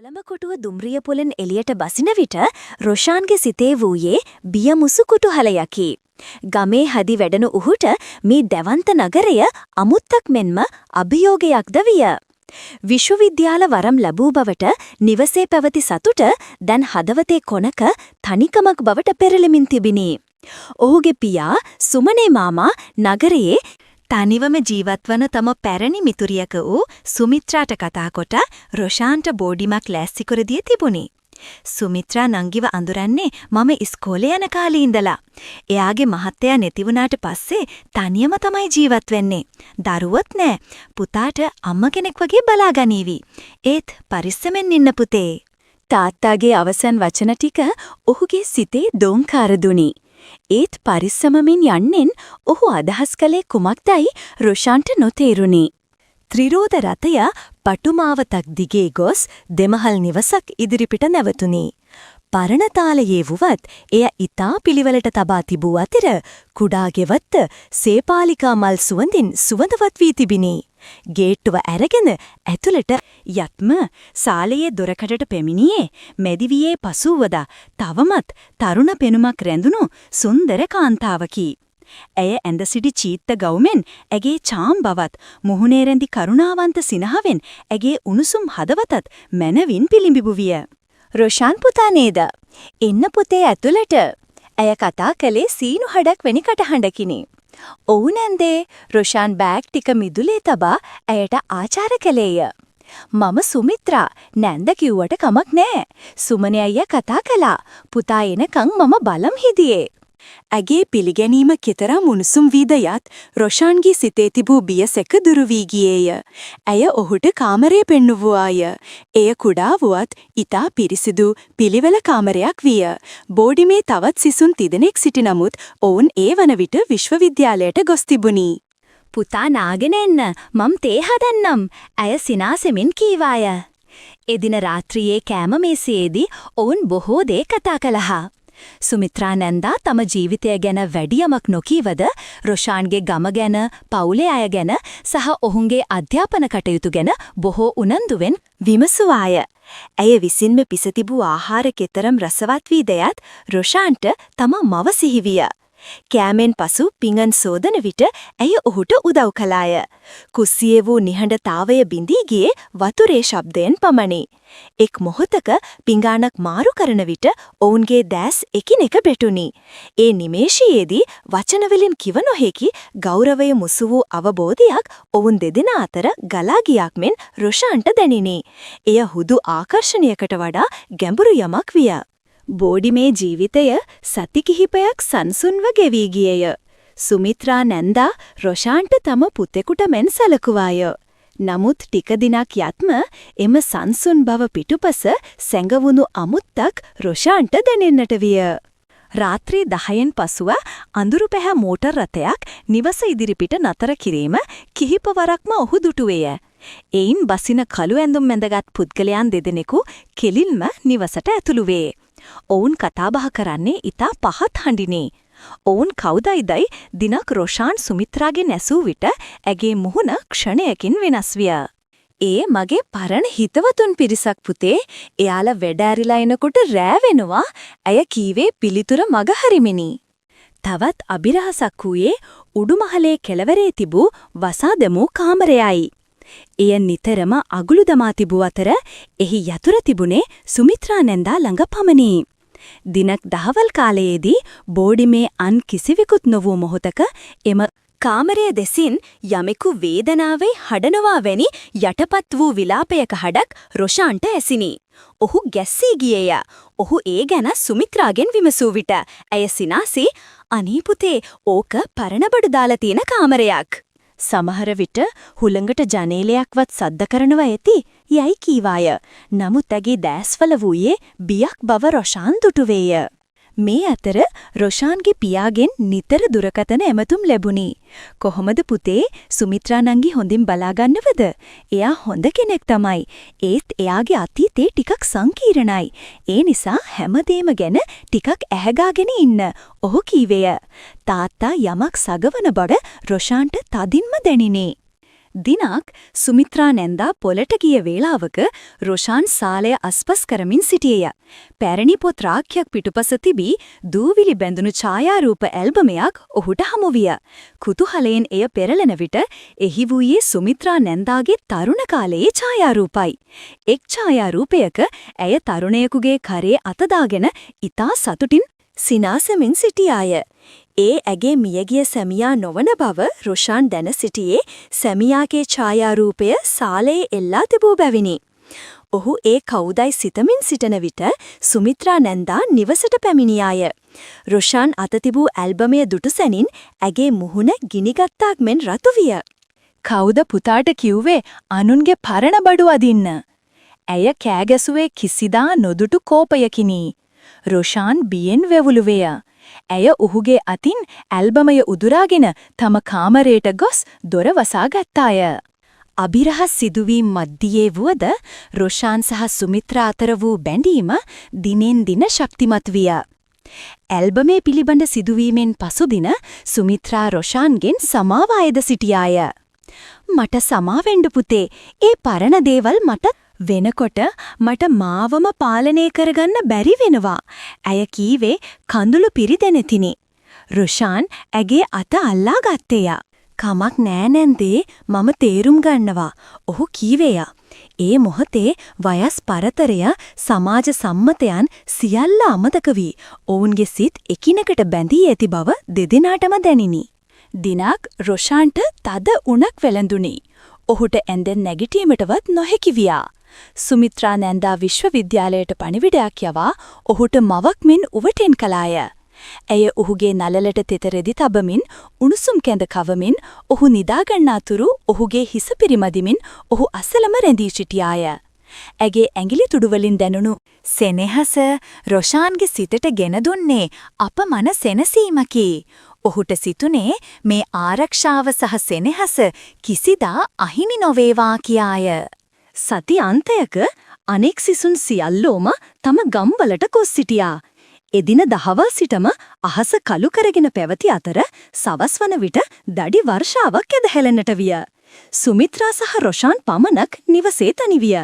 කොළඹ දුම්රිය පොළෙන් එළියට බසින විට රොෂාන්ගේ සිතේ වූයේ බියමුසු කුතුහලයකි. ගමේ හැදි වැඩෙන උහුට මේ දැවන්ත නගරය අමුත්තක් මෙන්ම අභියෝගයක්ද විය. විශ්වවිද්‍යාල වරම් ලැබූ බවට නිවසේ පැවති සතුට දැන් හදවතේ කොනක තනිකමක් බවට පෙරළෙමින් තිබිනි. ඔහුගේ පියා සුමනේ මාමා නගරයේ තනිවම ජීවත්වන තම පැරණි මිතුරියක වූ සුමිත්‍රාට කතා කොට රොෂාන්ට බෝඩිමක් ලෑස්ති කර දී තිබුණි. සුමිත්‍රා නංගිව අඳුරන්නේ මම ඉස්කෝලේ යන කාලේ ඉඳලා. එයාගේ මහත්තයා නැති වුණාට පස්සේ තනියම තමයි ජීවත් වෙන්නේ. දරුවොත් නෑ. පුතාට අම්ම කෙනෙක් වගේ බලා ගනීවි. ඒත් පරිස්සමෙන් ඉන්න පුතේ. තාත්තාගේ අවසන් වචන ටික ඔහුගේ සිතේ දෝංකාර දුනි. ඒත් පරිස්සමමින් යන්නෙන් ඔහු අදහස් කළේ කුමක්දයි රොෂාන්ට නොතේරුණි. ත්‍රිරෝද රථය පටුමාවතක් දිගේ ගොස් දෙමහල් නිවසක් ඉදිරිපිට නැවතුණි. පරණතාලයේ වුවත් එය ඊතා පිළිවෙලට තබා තිබූ අතර කුඩා ගෙවත්ත සේපාලිකා මල් සුවඳින් සුවඳවත් වී තිබිනි. ගේට්ටුව ඇරගෙන ඇතුළට යත්ම සාලයේ දොරකඩට පෙමිණියේ මෙදිවියේ පසුවදා තවමත් තරුණ පෙනුමක් රැඳුණු සුන්දර කාන්තාවකි. ඇය ඇඳ සිටි චීත්ත ගවුමෙන් ඇගේ චාම් බවත් මුහුණේ රැඳි කරුණාවන්ත සිනහවෙන් ඇගේ උණුසුම් හදවතත් මනවින් පිළිඹු විය. රොෂාන් පුතා නේද? එන්න පුතේ ඇතුළට. ඇය කතා කළේ සීනු හඩක් වැනි කටහඬකිනි. ඔව් නැන්දේ. රොෂාන් බෑග් ටික මිදුලේ තබා ඇයට ආචාර කළේය. මම සුමිත්‍රා. නැන්ද කිව්වට කමක් නෑ. සුමනේ අයියා කතා කළා. පුතා එනකන් මම බලම් හිදියේ. ඇගේ පිළිගැනීම කෙතරම් උණුසුම් වීද යත් රොෂාන්ගේ සිතේ තිබූ බියසෙක දුරු වී ගියේය. ඇය ඔහුට කාමරය පෙන්නුවාය. එය කුඩා වුවත් ඊතා පිරිසිදු පිළිවෙල කාමරයක් විය. බෝඩිමේ තවත් සිසුන් තිදෙනෙක් සිටි නමුත් ඔවුන් ඒ වන විට විශ්වවිද්‍යාලයට ගොස් තිබුණි. පුතා නාගෙන එන්න මම් තේ හදන්නම්. ඇය සිනාසෙමින් කීවාය. එදින රාත්‍රියේ කෑම මේසයේදී ඔවුන් බොහෝ දේ කතා කළා. සුමිත්‍රා නැන්දා තම ජීවිතය ගැන වැඩියමක් නොකීවද රොෂාන්ගේ ගම ගැන, පවුලේ අය ගැන සහ ඔහුගේ අධ්‍යාපන කටයුතු ගැන බොහෝ උනන්දුවෙන් විමසුවාය. ඇය විසින්ම පිස තිබූ ආහාර කෙතරම් රසවත් වී දයත් රොෂාන්ට තම මව සිහිවිය. කෑමෙන් පසු පිඟන් සෝදන විට ඇය ඔහුට උදව් කළාය. කුස්සියේ වූ නිහඬතාවය බිඳී ගියේ වතුරේ ශබ්දයෙන් පමණි. එක් මොහොතක පිඟානක් මාරු කරන විට ඔවුන්ගේ දැස් එකිනෙක බෙටුනි. ඒ නිමේෂයේදී වචනවලින් කිව නොහැකි ගෞරවය මුසු වූ අවබෝධයක් ඔවුන් දෙදෙනා අතර ගලා ගියක් මෙන් රොෂාන්ට දැනිනි. එය හුදු ආකර්ෂණයකට වඩා ගැඹුරු යමක් විය. බෝඩිමේ ජීවිතය සති කිහිපයක් සංසුන්ව ගෙවී ගියේය. සුමිත්‍රා නැන්දා රොෂාන්ට තම පුතෙකුට මෙන් සැලකුවාය. නමුත් ටික දිනක් යත්ම එම සංසුන් බව පිටුපස සැඟවුණු අමුත්තක් රොෂාන්ට දැනෙන්නට විය. රාත්‍රී 10න් පසුව අඳුරු පැහැ මෝටර් රථයක් නිවස ඉදිරිපිට නතර කිරීම කිහිපවරක්ම ඔහු දුටුවේය. එයින් බසින කළු ඇඳුම් ඇඳගත් පුද්ගලයන් දෙදෙනෙකු කෙලින්ම නිවසට ඇතුළු වේ. ඔවුන් කතාබහ කරන්නේ ඊතා පහත් හඬිනි. ඔවුන් කවුදයිදයි දිනක් රොෂාන් සුමිත්‍රාගෙන් ඇසූ විට ඇගේ මුහුණ ක්ෂණයකින් වෙනස් විය. ඒ මගේ පරණ හිතවතුන් පිරිසක් පුතේ. එයාලා වැඩ ඇරිලා එනකොට රෑ වෙනවා. ඇය කීවේ පිළිතුර මග හරිමිනි. තවත් අභිරහසක් වූයේ උඩුමහලේ කෙළවරේ තිබූ වසාදමූ කාමරයයි. එය නිතරම අගුළු දමා තිබූ අතර එහි යතුර තිබුණේ සුමිත්‍රා නැන්දා ළඟ පමණි. දිනක් දහවල් කාලයේදී බෝඩිමේ අන් කිසිවෙකුත් නොවූ මොහොතක එම කාමරය දෙසින් යමෙකු වේදනාවේ හඩනවා වැනි යටපත් වූ විලාපයක හඩක් රොෂාන්ට ඇසිනි. ඔහු ගැස්සී ගියේය. ඔහු ඒ ගැන සුමිත්‍රාගෙන් විමසූ විට ඇය සිනාසී "අනේ පුතේ, ඕක පරණ බඩු දාලා තියෙන කාමරයක්." සමහර විට හුළඟට ජනේලයක්වත් සද්ද කරනවා ඇති යයි කීවාය. නමුත් ඇගේ දැස්වල වූයේ බියක් බව රොෂාන් දුටුවේය. මේ අතර රොෂාන්ගේ පියාගෙන් නිතර දුරකථන ඇමතුම් ලැබුණි. "කොහොමද පුතේ? සුමිත්‍රා නංගි හොඳින් බලාගන්නවද? එයා හොඳ කෙනෙක් තමයි. ඒත් එයාගේ අතීතේ ටිකක් සංකීර්ණයි. ඒ නිසා හැමදේම ගැන ටිකක් ඇහැගාගෙන ඉන්න." ඔහු කීවේය. තාත්තා යමක් සගවන බව රොෂාන්ට තදින්ම දැනිනි. දිනක් සුමිත්‍රා නැන්දා පොලට ගිය වේලාවක රොෂාන් සාලය අස්පස් කරමින් සිටියේය. පැරණි පොත් රාක්කයක් පිටුපස තිබී දූවිලි බැඳුණු ඡායාරූප ඇල්බමයක් ඔහුට හමු විය. කුතුහලයෙන් එය පෙරලන විට එහි වූයේ සුමිත්‍රා නැන්දාගේ තරුණ කාලයේ ඡායාරූපයි. එක් ඡායාරූපයක ඇය තරුණයෙකුගේ කරේ අත දාගෙන ඉතා සතුටින් සිනාසෙමින් සිටියාය. ඒ ඇගේ මියගිය සැමියා නොවන බව රොෂාන් දැන සිටියේ සැමියාගේ ඡායාරූපය සාලයේ එල්ලා තිබූ බැවිනි. ඔහු ඒ කවුදයි සිතමින් සිටන විට සුමිත්‍රා නැන්දා නිවසට පැමිණියාය. රොෂාන් අත තිබූ ඇල්බමය දුටු සැනින් ඇගේ මුහුණ ගිනිගත්තාක් මෙන් රතු විය. කවුද පුතාට කිව්වේ අනුන්ගේ පරණ බඩු අදින්න? ඇය කෑගැසුවේ කිසිදා නොදුටු කෝපයකිනි. රොෂාන් බියෙන් වෙවුලුවේය. ඇය ඔහුගේ අතින් ඇල්බමය උදුරාගෙන තම කාමරයට ගොස් දොර වසා ගත්තාය. අබිරහස් සිදුවීම් මැදියේ වුවද රොෂාන් සහ සුමිත්‍රා අතර වූ බැඳීම දිනෙන් දින ශක්තිමත් විය. ඇල්බමේ පිළිබඳ සිදුවීමෙන් පසු දින සුමිත්‍රා රොෂාන්ගෙන් සමාව අයද සිටියාය. "මට සමාවෙන්න පුතේ. ඒ පරණ දේවල් මට වෙනකොට මට මාවම පාලනය කරගන්න බැරි වෙනවා." ඇය කීවේ කඳුළු පිරිදෙනෙතිනි. රොෂාන් ඇගේ අත අල්ලා ගත්තේය. "කමක් නෑ නැන්දේ, මම තේරුම් ගන්නවා." ඔහු කීවේය. ඒ මොහොතේ වයස් පරතරය සමාජ සම්මතයන් සියල්ල අමතක වී ඔවුන්ගේ සිත් එකිනෙකට බැඳී ඇති බව දෙදෙනාටම දැනිනි. දිනක් රොෂාන්ට තද උණක් වැළඳුණි. ඔහුට ඇඳෙන් නැගිටීමටවත් නොහැකි වියා. සුමිත්‍රා නැන්දා විශ්වවිද්‍යාලයට පණිවිඩයක් යවා ඔහුට මවක් මෙන් උවටෙන් කළාය. ඇය ඔහුගේ නළලට තෙත රෙදි තබමින් උණුසුම් කැඳ කවමින් ඔහු නිදාගන්නාතුරු ඔහුගේ හිස පිරිමදිමින් ඔහු අසලම රැඳී සිටියාය. ඇගේ ඇඟිලි තුඩුවලින් දැනුණු සෙනෙහස රොෂාන්ගේ සිතට ගෙන දුන්නේ අපමණ සෙනසීමකි. ඔහුට සිතුනේ මේ ආරක්ෂාව සහ සෙනෙහස කිසිදා අහිමි නොවේවා කියාය. සති අන්තයක අනෙක් සිසුන් සියල්ලෝම තම ගම්වලට ගොස් සිටියා. එදින දහවල් සිටම අහස කළු කරගෙන පැවති අතර සවස් වන විට දඩි වර්ෂාවක් ඇදහැලෙන්නට විය. සුමිත්‍රා සහ රොෂාන් පමණක් නිවසේ තනි විය.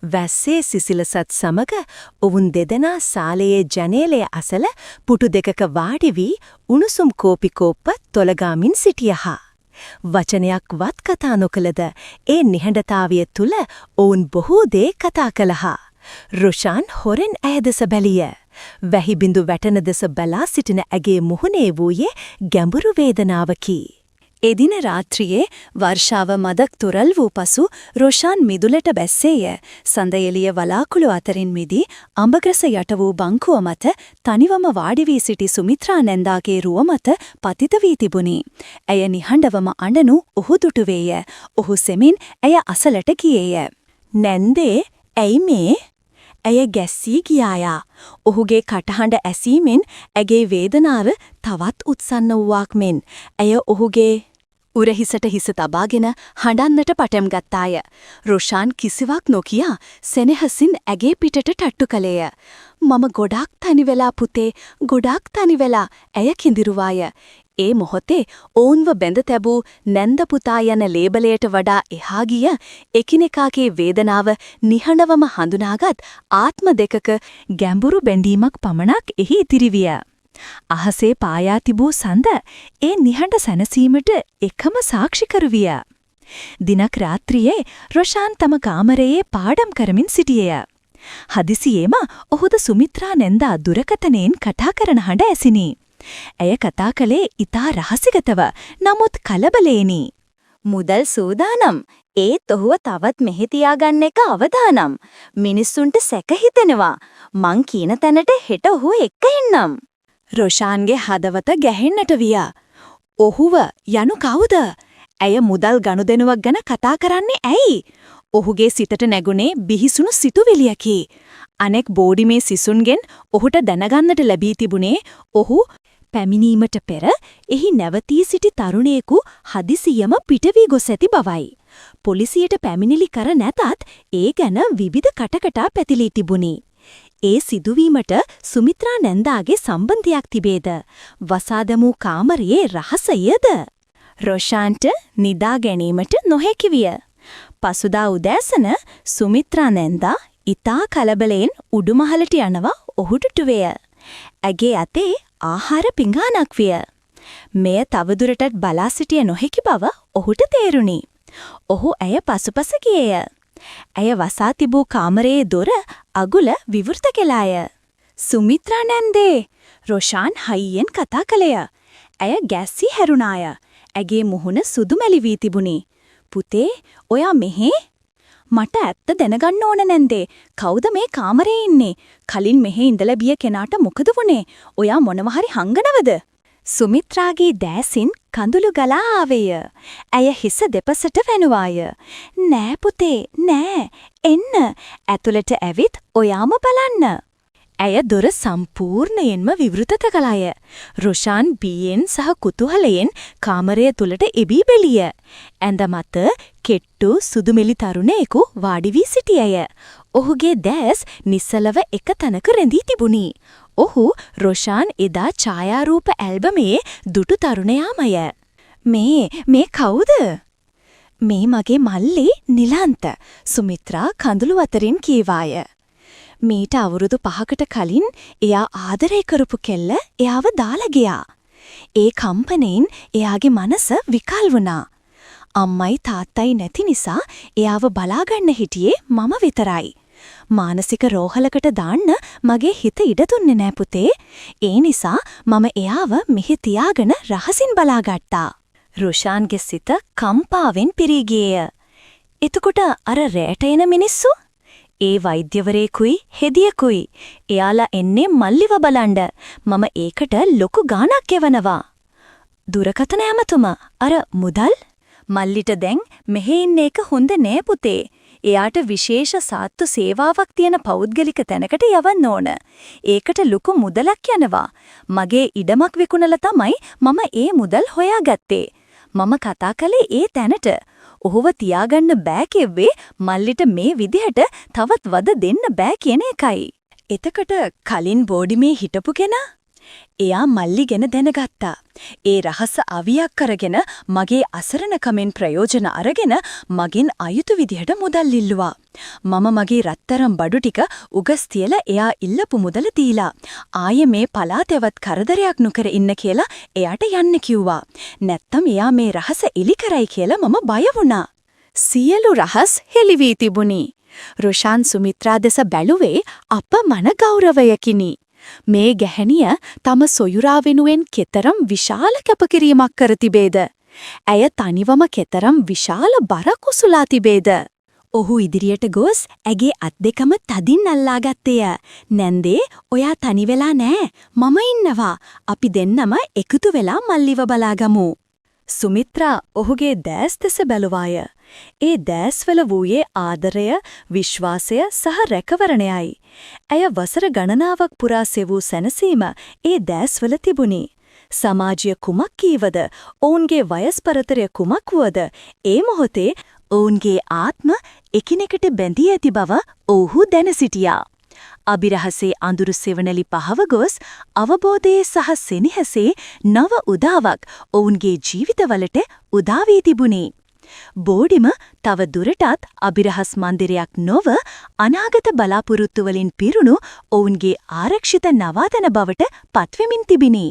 වැස්සේ සිසිලසත් සමග ඔවුන් දෙදෙනා සාලයේ ජනේලය අසල පුටු දෙකක වාඩි වී උණුසුම් කෝපි කෝප්ප තොලගාමින් සිටියහ. වචනයක් වත් කතා නොකළද ඒ නිහඬතාවය තුල ඔවුන් බොහෝ දේ කතා කළහ. රොෂාන් හොරෙන් ඇය දෙස බැලිය. වැහි බිඳු වැටෙන දෙස බලා සිටින ඇගේ මුහුණේ වූයේ ගැඹුරු වේදනාවකි. එදින රාත්‍රියේ වර්ෂාව මදක් තුරල් වූ පසු රොෂාන් මිදුලට බැස්සේය. සඳ එළිය වලාකුළු අතරින් මිදී අඹග්‍රස යට වූ බංකුව මත තනිවම වාඩි වී සිටි සුමිත්‍රා නැන්දාගේ රුව මත පතිත වී තිබුණි. ඇය නිහඬවම අඬනු ඔහු දුටුවේය. ඔහු සෙමින් ඇය අසලට ගියේය. "නැන්දේ, ඇයි මේ?" ඇය ගැස්සී ගියායා. ඔහුගේ කටහඬ ඇසීමෙන් ඇගේ වේදනාව තවත් උත්සන්න වූවක් මෙන් ඇය ඔහුගේ උරහිසට හිස තබාගෙන හඬන්නට පටන් ගත්තාය. රොෂාන් කිසිවක් නොකියා සෙනෙහසින් ඇගේ පිටට ටට්ටු කළේය. "මම ගොඩාක් තනි වෙලා පුතේ, ගොඩාක් තනි වෙලා." ඇය කිඳිරුවාය. ඒ මොහොතේ ඔවුන්ව බැඳ තැබූ නැන්ද පුතා යන ලේබලයට වඩා එහා ගිය එකිනෙකාගේ වේදනාව නිහඬවම හඳුනාගත් ආත්ම දෙකක ගැඹුරු බැඳීමක් පමණක් එහි ඉතිරි විය. අහසේ පායා තිබූ සඳ ඒ නිහඬ සැනසීමට එකම සාක්ෂිකරු විය. දිනක් රාත්‍රියේ රොෂාන් තම කාමරයේ පාඩම් කරමින් සිටියේය. හදිසියේම ඔහුද සුමිත්‍රා නැන්දා දුරකථනයෙන් කතා කරන හඬ ඇසිනි. ඇය කතා කළේ ඉතා රහසිගතව, නමුත් කලබලේනි. "මුදල් සූදානම්. ඒත් ඔහුව තවත් මෙහෙ තියාගන්න එක අවදානම්. මිනිස්සුන්ට සැක හිතෙනවා. මං කියන තැනට හෙට ඔහු එක්ක එන්නම්." රොෂාන්ගේ හදවත ගැහෙන්නට විය. "ඔහුව යනු කවුද?" ඇය මුදල් ගනුදෙනුවක් ගැන කතා කරන්නේ ඇයි? ඔහුගේ සිතට නැගුණේ බිහිසුණු සිතුවිලියකි. අනෙක් බෝඩිමේ සිසුන්ගෙන් ඔහුට දැනගන්නට ලැබී තිබුණේ ඔහු පැමිණීමට පෙර එහි නැවතී සිටි තරුණයෙකු හදිසියම පිට වී ගොස් ඇති බවයි. පොලිසියට පැමිණිලි කර නැතත් ඒ ගැන විවිධ කටකටා පැතිලී තිබුණි. ඒ සිදුවීමට සුමිත්‍රා නැන්දාගේ සම්බන්ධයක් තිබේද? වසා දැමූ කාමරයේ රහසයද? රොෂාන්ට නිදා ගැනීමට නොහැකි විය. පසුදා උදෑසන සුමිත්‍රා නැන්දා ඉතා කලබලයෙන් උඩුමහලට යනවා ඔහුට ටුවේය. ඇගේ අතේ ආහාර පිඟානක් විය. මෙය තවදුරටත් බලා සිටිය නොහැකි බව ඔහුට තේරුණි. ඔහු ඇය පසුපස ගියේය. ඇය වසා තිබූ කාමරයේ දොර අගුල විවෘත කෙලාය. සුමිත්‍රා නැන්දේ රොෂාන් හයියෙන් කතා කළය. ඇය ගැස්සී හැරුණාය. ඇගේ මුහුණ සුදුමැලි වී තිබුණි. පුතේ, ඔයා මෙහෙ? මට ඇත්ත දැනගන්න ඕන නැන්දේ. කවුද මේ කාමරේ ඉන්නේ? කලින් මෙහෙ ඉඳලා බිය කෙනාට මොකද වුනේ? ඔයා මොනවා හරි හංගනවද? සුමිත්‍රාගේ දෑසින් කඳුළු ගලා ආවේය. ඇය හිස දෙපසට වැනුවාය. නෑ පුතේ, නෑ. එන්න. ඇතුළට ඇවිත් ඔයාම බලන්න. ඇය දොර සම්පූර්ණයෙන්ම විවෘත කළාය. රොෂාන් බියෙන් සහ කුතුහලයෙන් කාමරය තුලට එබී බැලිය. ඇඳ මත කෙට්ටු සුදුමෙලි තරුණයෙකු වාඩි වී සිටියය. ඔහුගේ දැස් නිසලව එක තැනක රැඳී තිබුණි. ඔහු රොෂාන් එදා ඡායාරූප ඇල්බමේ දුටු තරුණයාමය. මේ කවුද? මේ මගේ මල්ලි නිලාන්ත. සුමිත්‍රා කඳුළු අතරින් කීවාය. මීට අවුරුදු 5කට කලින් එයා ආදරය කරපු කෙල්ල එයාව දාලා ගියා. ඒ කම්පණයෙන් එයාගේ මනස විකල් වුණා. අම්මයි තාත්තයි නැති නිසා එයාව බලාගන්න හිටියේ මම විතරයි. මානසික රෝහලකට දාන්න මගේ හිත ඉඩ දුන්නේ නෑ පුතේ. ඒ නිසා මම එයාව මෙහි තියාගෙන රහසින් බලාගත්තා. රොෂාන්ගේ සිත කම්පාවෙන් පිරී ගියේය. එතකොට අර රැට එන මිනිස්සු? ඒ වෛද්‍යවරයෙකුයි හෙදියකුයි. එයාලා එන්නේ මල්ලිව බලන්න. මම ඒකට ලොකු ගාණක් ගෙවනවා. දුරකථන ඇමතුම අර මුදල්? මල්ලිට දැන් මෙහෙ ඉන්න එක හොඳ නෑ පුතේ. එයාට විශේෂ සාත්තු සේවාවක් තියෙන පෞද්ගලික තැනකට යවන්න ඕන. ඒකට ලොකු මුදලක් යනවා. මගේ ඉඩමක් විකුණලා තමයි මම ඒ මුදල් හොයාගත්තේ. මම කතා කළේ ඒ තැනට. ඔහුව තියාගන්න බෑ කිව්වේ මල්ලිට මේ විදිහට තවත් වද දෙන්න බෑ කියන එකයි. එතකොට කලින් බෝඩිමේ හිටපු කෙනා? එයා මල්ලි ගැන දැනගත්තා. ඒ රහස අවියක් කරගෙන මගේ අසරණකමෙන් ප්‍රයෝජන අරගෙන මගෙන් අයුතු විදිහට මුදල් ඉල්ලුවා. මම මගේ රත්තරන් බඩු ටික උගස් තියලා එයා ඉල්ලපු මුදල දීලා ආයේ මේ පලාතෙවත් කරදරයක් නොකර ඉන්න කියලා එයාට යන්න කිව්වා. නැත්තම් එයා මේ රහස එලි කරයි කියලා මම බය වුණා. සියලු රහස් හෙළි වී තිබුණි. රොෂාන් සුමිත්‍රා දෙස බැලුවේ අපමණ ගෞරවයකිනි. මේ ගැහැණිය තම සොයුරා වෙනුවෙන් කෙතරම් විශාල කැපකිරීමක් කර තිබේද? ඇය තනිවම කෙතරම් විශාල බරක් උසුලා තිබේද? ඔහු ඉදිරියට ගොස් ඇගේ අත් දෙකම තදින් අල්ලාගත්තේය. නැන්දේ, ඔයා තනි වෙලා නෑ. මම ඉන්නවා. අපි දෙන්නම එකතු වෙලා මල්ලිව බලාගමු. සුමිත්‍රා ඔහුගේ දැස් දෙස බැලුවාය. ඒ දැස්වල වූයේ ආදරය, විශ්වාසය සහ රැකවරණයයි. ඇය වසර ගණනාවක් පුරා සෙවූ සැනසීම ඒ දැස්වල තිබුණි. සමාජය කුමක් කීවද, ඔවුන්ගේ වයස් පරතරය කුමක් වුවද, ඒ මොහොතේ ඔවුන්ගේ ආත්ම එකිනෙකට බැඳී ඇති බව ඔවුහු දැන සිටියා. අභිරහසේ අඳුරු සෙවණලි පහව ගොස් අවබෝධයේ සහ සෙනෙහසේ නව උදාවක් ඔවුන්ගේ ජීවිතවලට උදා වී තිබුණේ. බෝඩිම තව දුරටත් අභිරහස් මන්දිරයක් නොව අනාගත බලාපොරොත්තු වලින් පිරුණු ඔවුන්ගේ ආරක්ෂිත නවාතන බවට පත්වෙමින් තිබිනි.